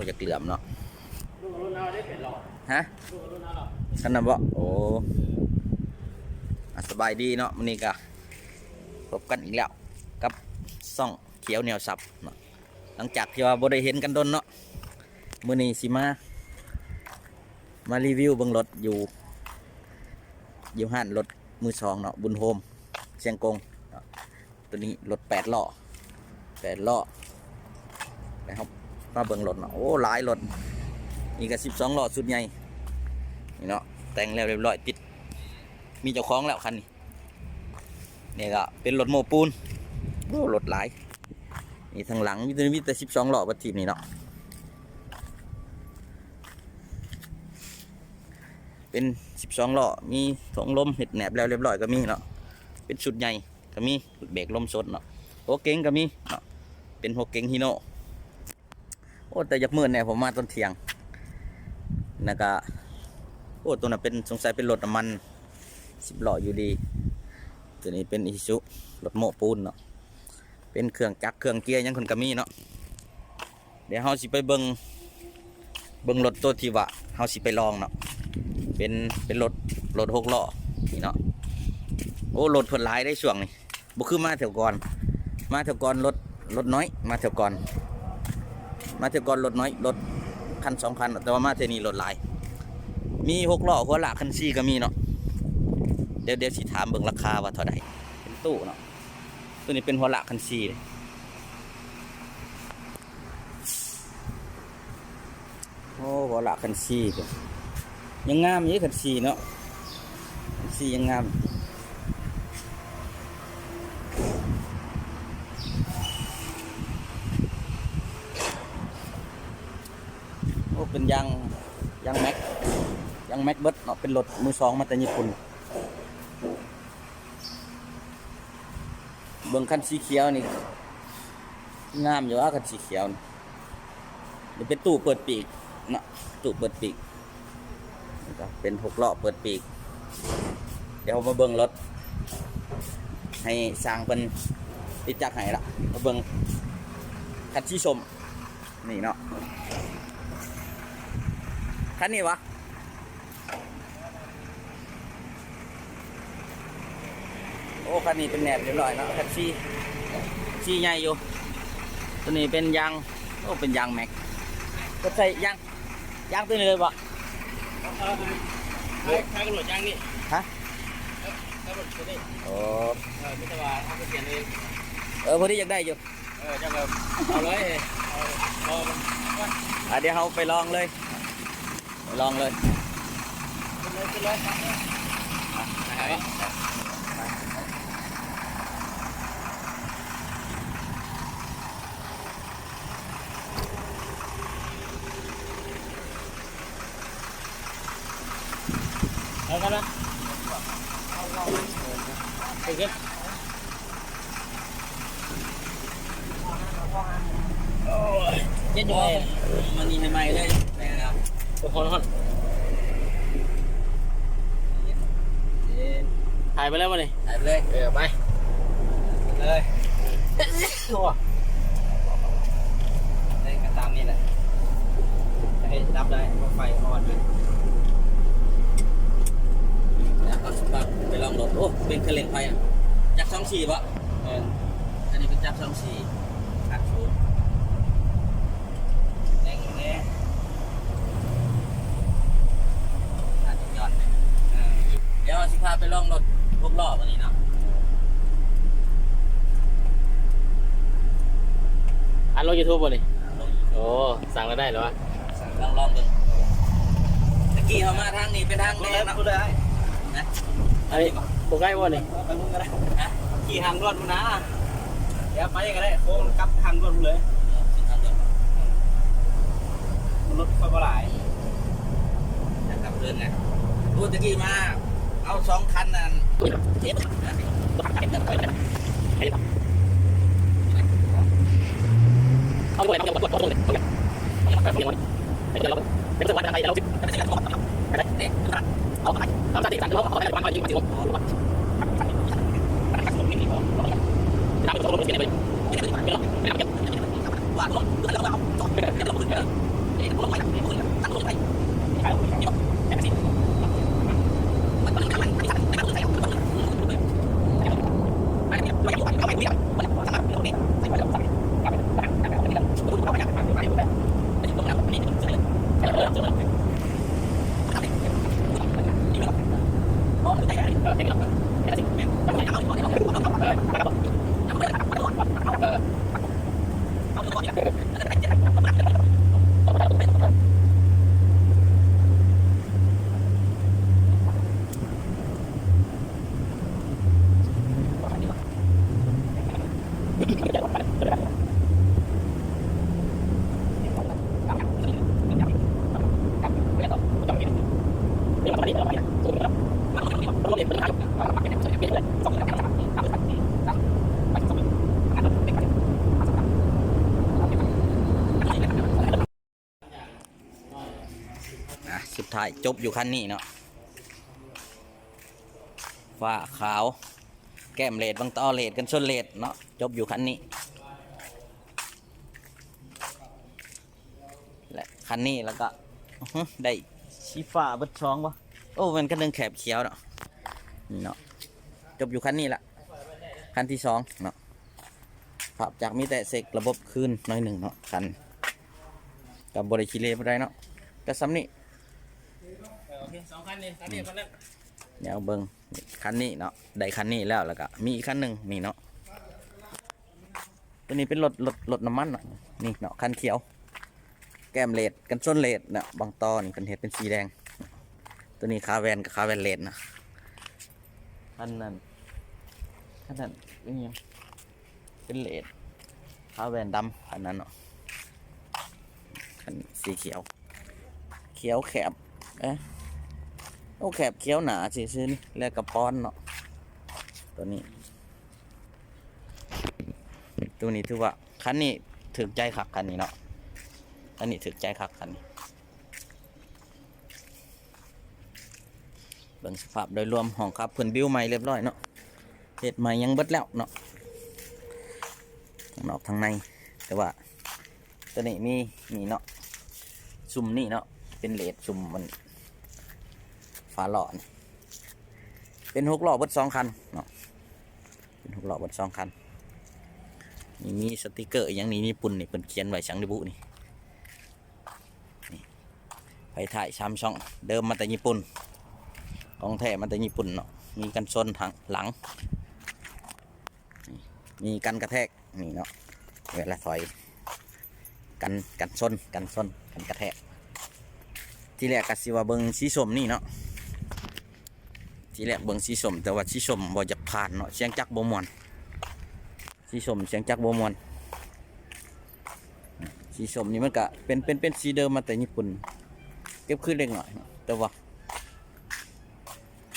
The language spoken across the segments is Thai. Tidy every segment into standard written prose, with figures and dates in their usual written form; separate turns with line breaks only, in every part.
จะเกลื่อมเนาะ
ลูกรุ่นเอาได้เป็นหลอด
ฮะ
ลูกรุ่นเอาหรอ
ท่านน่ะบ่โอ้สบายดีเนาะมื้อนี้ก็พบกันอีกแล้วกับซ่องเขียวแนวสับเนาะหลังจากที่ว่าบ่ได้เห็นกันดนเนาะมื้อนี้สิมารีวิวเบิ่งรถอยู่ห้านรถมือสองเนาะบุญโฮมเชียงกงตัวนี้รถ8 ล้อนะครับมาเบิ่งรถเนาะโอ้หลายรถนี่ก็12 ล้อสุดใหญ่นี่เนาะแต่งแล้วเรียบร้อยติดมีเจ้าของแล้วคันนี้นี่ก็เป็นรถโม้ปูนโอ้รถหลายนี่ทางหลังมีแต่12 ล้อบัดทีนี่เนาะเป็น12 ล้อมีถุงลมเห็ดแหนบแล้วเรียบร้อยก็มีเนาะเป็นชุดใหญ่ก็มีเบรกลมสดเนาะหัวเก๋งก็มีเนาะเป็นหัวเก๋งฮีโน่โอ้แต่ยักมืดเนี่ยผมมาตอนเที่ยงนะก็โอ้ตัวนั้นเป็นสงสัยเป็นรถน้ำมัน10 ล้ออยู่ดีตัวนี้เป็นอิซุรถโม้ปูนเนาะเป็นเครื่องจักรเครื่องเกียร์ยังคนก็มีเนาะเดี๋ยวเราสิไปเบิ่งรถตัวที่ว่าเราสิไปลองเนาะเป็นรถ6 ล้อนี่เนาะโอ้รถเพิ่นหลายได้ช่วงนี้บ่คือมาแถวก่อนรถน้อยมาแถวก่อนรถน้อยรถคัน2 คันแต่ว่ามาเท่านี้รถหลายมี6 ล้อหัวหลากคัน4ก็มีเนาะเดี๋ยวสิถามเบิ่งราคาว่าเท่าใดเป็นตู้เนาะตัวนี้เป็นหัวหลากคัน4เลยโอ้หัวหลากคัน4พุ่นยังงามอยู่คัน4เนาะคัน4ยังงามโอ้เป็นยางแม็กเบิดเนาะเป็นรถมือสองมาจากญี่ปุ่นเบิ่งคันสีเขียวนี่งามอยู่ว่าคันสีเขียวนี่เดี๋ยวเป็นตู้เปิดปีกเนาะตู้เปิดปีกนี่ก็เป็น6 ล้อเปิดปีกเดี๋ยวมาเบิ่งรถให้สร้างเป็นติดจักรให้ละมาเบิ่งคันสีส้มนี่เนาะคันนี้วะโอ้คันนี้เป็นแหนบเรียบร้อยเนาะคันซีใหญ่อยู่ตัวนี้เป็นยางโอ้เป็นยางแม็กก็ใส่ยางตัวนี้เลยปะ
ใครกระโดดยางนี่
ฮะ
กระโดดตัวนี้
โอ้
ไม่สบายเอาไปเปลี่ยนเอง
พอดีอยากได้อยู่
จะแบบเอาเลย
เดี๋ยวเราไปลองเลยขึ้นเลย
เอากันนะโอเคเย็นอยู่
มันนี่ใหม่ๆเลยนะครับ
คนถ่ายไปแล้วมาเลย
ถ่ายไปเลย
ไปเลยโอ้
ได้ก็ตามนี่แหละ
ให้ดับได้ไฟอ่อนเลย
แล้วก็ไปลองรถโอ้เป็นเครื่องเล่นไฟอ่ะจักร24ปะอันนี้เป็นจักร24ขัดชูแรงแน่อาจจะย้อนเลยเดี๋ยวสิพาไปลองรถ6 ล้อวันนี้เนาะ
อันลง YouTube บ่เลยโอ้สั่งแล้วได้เหรอวะ
ลองดูตะกี้เขามาทางนี้เป็นทางแดงเนาะนะ
ไอ้โค้งใกล้บ่เลย
ไปมึงก็ได้ฮะ
ขี่ทางด่วนมึงนะเดี๋ยวไปยังไงได้โค้งกลับทางด่วนเลยรถค่อยบ่หลาย
จะกลับเดินไงพูดตะกี้มาเอา2 คันนั่น
เอาไปเอาไปเอาไปเป็นจังหวัดอะไรเราเอาไปทำสถิติสั่งเราเอาไปวันวันยิงวันที่6ทำตัวลงเสียเลยว่าเรา
สุดท้ายจบอยู่คันนี้เนาะฝ้าขาวแก้มเลดบางต่อเลดกันชนเลดเนาะจบอยู่คันนี้และคันนี้แล้วก็ได้ชีฟ้าเบิดช่องวะโอ้มันก็นึงแคบเขียวเนาะนี่เนาะจบอยู่คันนี้ละคันที่สองเนาะภาพจากมีแต่เสกระบบคืนน้อยหนึ่งเนาะคันกับบริคิเลไม่ได้เนาะแต่ซ้ำนี่
สองคันนี่คันนี้คันนั้น
เดี๋ยวเบิ้งคันนี้เนาะได้คันนี้แล้วก็มีอีกคันหนึ่งนี่เนาะตัวนี้เป็นรถน้ำมันเนาะนี่เนาะคันเขียวแก้มเลดกันส้นเลดเนาะบางตอนี่กันเห็ดเป็นสีแดงตัวนี้คาแวนกับคาแวนเลดนะคันนั้นเป็นยังเป็นเลดคาแวนดำคันนั้นเนาะคันสีเขียวแคบโอ้แคบเขียวหนาซื่อๆนี่แล้วกระป้อนเนาะตัวนี้ถือว่าคันนี้ถึกใจคักคันนี้เนาะคันนี้ถึกใจคักคันนี้เบิ่งสภาพโดยรวมห้องขับเพิ่นบิวใหม่เรียบร้อยเนาะเฮ็ดใหม่ยังเบิดแล้วเนาะข้างนอกทางในแต่ว่าตัวนี้มีเนาะซุ่มนี่เนาะเป็นเลดซุ่มมันฝาหลอดเป็น6 ล้อเบิด2 คันเนาะเป็น6 ล้อเบิด2 คันนี่มีสติกเกอร์อย่างนี้มีปุ่นนี่เพิ่นเขียนไว้ชังดิบุนี่ไปถ่าย3 ช่องเดิมมาแต่ญี่ปุ่นของแท้มาแต่ญี่ปุ่นเนาะมีกันชนทางหลังมีกันกระแทกนี่เนาะเวลาถอยกันชนกันกระแทกที่แรกก็สิว่าเบิ่งสีส้มนี่เนาะที่แรกเบิ่งสีส้มแต่ว่าสีส้มบ่จะผ่านเนาะเสียงจักรบ่ม่วนสีส้มเสียงจักรบ่ม่วนสีส้มนี่มันก็เป็นสีเดิมมาแต่ญี่ปุ่นเก็บขึ้นเล็กหน่อยแต่ว่า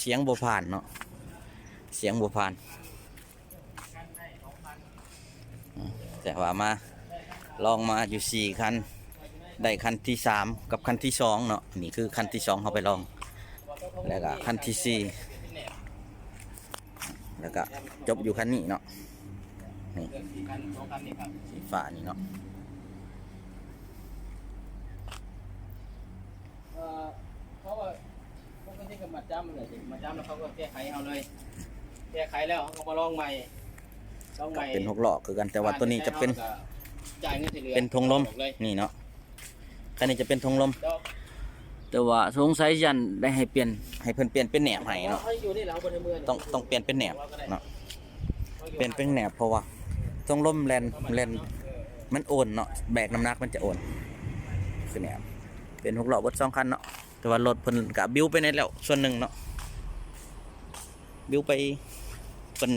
เสียงบ่ผ่านเนาะเสียงบ่ผ่านแต่ว่ามาลองมาอยู่4 คันได้คันที่3กับคันที่2เนาะนี่คือคันที่2เขาไปลองแล้วก็คันที่4แล้วก็จบอยู่คันนี้เนาะนี่สีฟ้านี่เนาะ
เขาก็ปกติก็มาจ้ำเลยมาจ้ำแล้วเขาก็แก้ไขเอาเลยแก้ไขแล้วเขาก็มาลองใหม่
เป็น6 ล้อคือกันแต่ว่าตัวนี้จะเป็น
จ่ายเงินที่เหลือ
เป็นธงลมนี่เนาะคันนี้จะเป็นธงลมแต่ว่าสงสัยยันได้ให้เปลี่ยนให้เพิ่นเปลี่ยนเป็นแหนบให้เนาะต้องเปลี่ยนเป็นแหนบเนาะเปลี่ยนเป็นแหนบเพราะว่าธงลมแลนมันโอนเนาะแบกน้ำหนักมันจะโอนคือแหนบเป็น6 ล้อเบิด2 คันเนาะแต่ว่ารถเพิ่นก็บิ้วไปในแล้วส่วนหนึ่งเนาะบิ้วไปเพิ่น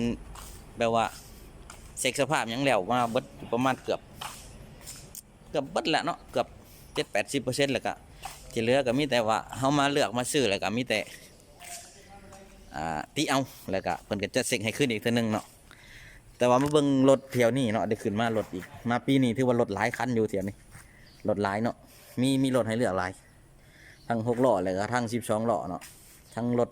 แบบว่าเช็คสภาพยังแล้วมาเบิดประมาณเกือบเบิดแล้วเนาะเกือบ 70-80% แล้วก็ที่เหลือก็มีแต่ว่าเฮามาเลือกมาซื้อแล้วก็มีแต่ตีเอาแล้วก็เพิ่นก็จะเช็คให้ขึ้นอีกเทื่อนึงเนาะแต่ว่ามาเบิ่งรถเที่ยวนี้เนาะได้ขึ้นมารถอีกมาปีนี้ถือว่ารถหลายคันอยู่เที่ยวนี้รถหลายเนาะมีรถให้เลือกหลายทั้ง6 ล้อแล้วก็ทั้ง12 ล้อเนาะทั้งรถ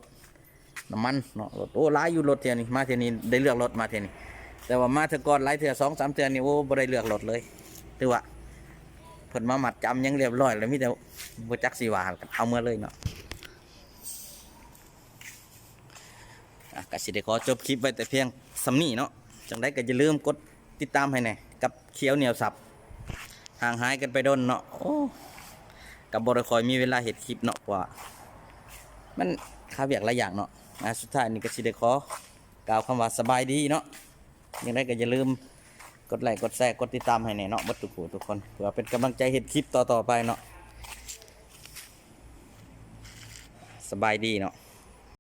น้ำมันเนาะรถโอ้หลายอยู่รถเที่ยวนี้มาเที่ยวนี้ได้เลือกรถมาเที่ยวนี้แต่ว่ามาเทื่อก่อนหลายเทื่อ2-3 เทื่อนี่โอ้บ่ได้เลือกรถเลยถือว่าพ พิ่นมามัดจำยังเรียบร้อยแล้วมีแต่บ่จักสิว่ากันเอาเมื่อเลยเนาะก็สิได้ขอจบคลิปไว้แต่เพียงสำนี้เนาะจังไดก็อย่าลืมกดติดตามให้แหน่กับเขียวเหนียวสับห่างหายกันไปโดนเนาะโอ้กับบ่ได้ค่อยมีเวลาเฮ็ดคลิปเนาะเพราะว่ามันค่าเวียกหลายอย่างเนาะสุดท้ายนี่ก็สิได้ขอกล่าวคำว่าสบายดีเนาะยังไงก็อย่าลืมกดไลค์กดแชร์กดติดตามให้แน่เนาะบัดทุกคนเพื่อเป็นกำลังใจเฮ็ดคลิปต่อๆไปเนาะสบายดีเนาะ